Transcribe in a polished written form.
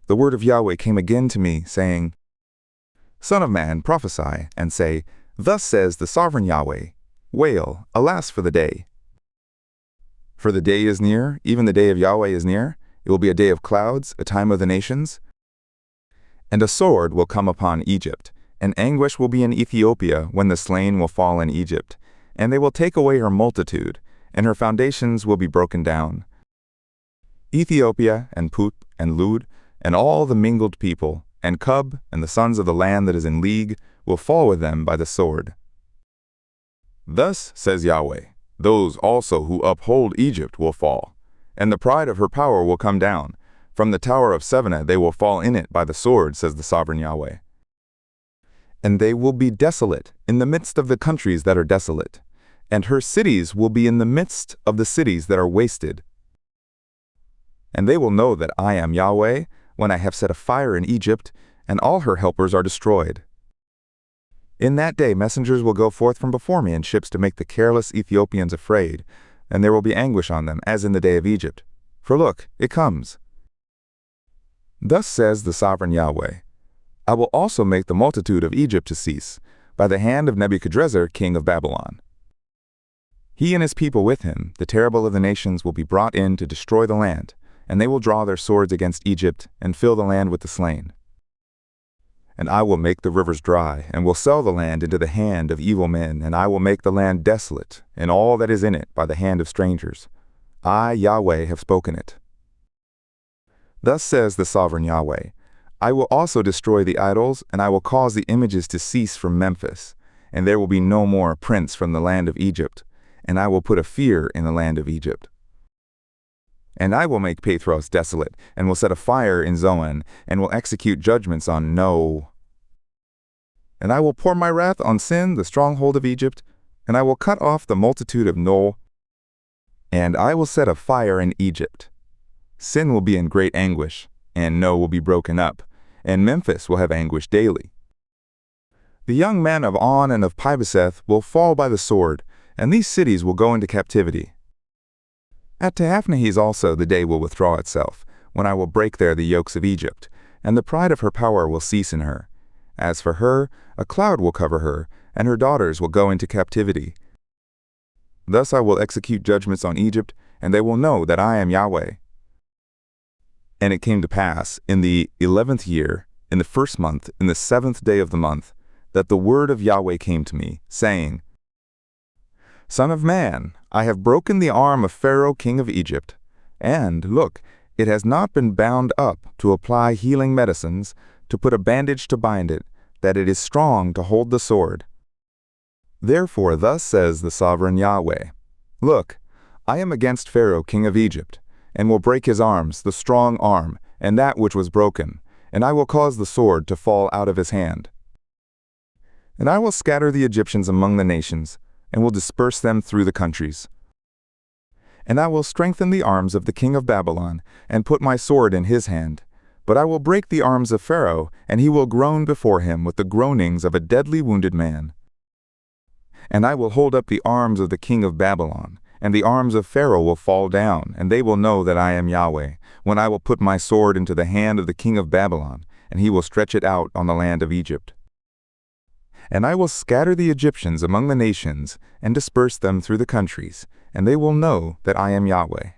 the word of Yahweh came again to me, saying, Son of man, prophesy, and say, Thus says the sovereign Yahweh, Wail, alas for the day. For the day is near, even the day of Yahweh is near. It will be a day of clouds, a time of the nations. And a sword will come upon Egypt, and anguish will be in Ethiopia when the slain will fall in Egypt. And they will take away her multitude, and her foundations will be broken down. Ethiopia, and Put, and Lud, and all the mingled people, and Cub, and the sons of the land that is in league, will fall with them by the sword. Thus says Yahweh, those also who uphold Egypt will fall, and the pride of her power will come down. From the tower of Sevenah they will fall in it by the sword, says the sovereign Yahweh. And they will be desolate in the midst of the countries that are desolate, and her cities will be in the midst of the cities that are wasted. And they will know that I am Yahweh, when I have set a fire in Egypt, and all her helpers are destroyed. In that day messengers will go forth from before me in ships to make the careless Ethiopians afraid, and there will be anguish on them, as in the day of Egypt. For look, it comes. Thus says the sovereign Yahweh, I will also make the multitude of Egypt to cease, by the hand of Nebuchadrezzar, king of Babylon. He and his people with him, the terrible of the nations, will be brought in to destroy the land, and they will draw their swords against Egypt, and fill the land with the slain. And I will make the rivers dry, and will sell the land into the hand of evil men, and I will make the land desolate, and all that is in it by the hand of strangers. I, Yahweh, have spoken it. Thus says the sovereign Yahweh, I will also destroy the idols, and I will cause the images to cease from Memphis, and there will be no more prince from the land of Egypt, and I will put a fear in the land of Egypt. And I will make Pathros desolate, and will set a fire in Zoan, and will execute judgments on No. And I will pour my wrath on Sin, the stronghold of Egypt, and I will cut off the multitude of No. And I will set a fire in Egypt. Sin will be in great anguish, and No will be broken up, and Memphis will have anguish daily. The young men of On and of Pibeseth will fall by the sword, and these cities will go into captivity. At Tehaphnehes also the day will withdraw itself, when I will break there the yokes of Egypt, and the pride of her power will cease in her. As for her, a cloud will cover her, and her daughters will go into captivity. Thus I will execute judgments on Egypt, and they will know that I am Yahweh. And it came to pass, in the 11th year, in the 1st month, in the 7th day of the month, that the word of Yahweh came to me, saying, Son of man, I have broken the arm of Pharaoh king of Egypt, and, look, it has not been bound up to apply healing medicines, to put a bandage to bind it, that it is strong to hold the sword. Therefore thus says the sovereign Yahweh, Look, I am against Pharaoh king of Egypt, and will break his arms, the strong arm, and that which was broken, and I will cause the sword to fall out of his hand. And I will scatter the Egyptians among the nations, and will disperse them through the countries. And I will strengthen the arms of the king of Babylon, and put my sword in his hand. But I will break the arms of Pharaoh, and he will groan before him with the groanings of a deadly wounded man. And I will hold up the arms of the king of Babylon, and the arms of Pharaoh will fall down, and they will know that I am Yahweh, when I will put my sword into the hand of the king of Babylon, and he will stretch it out on the land of Egypt. And I will scatter the Egyptians among the nations, and disperse them through the countries, and they will know that I am Yahweh.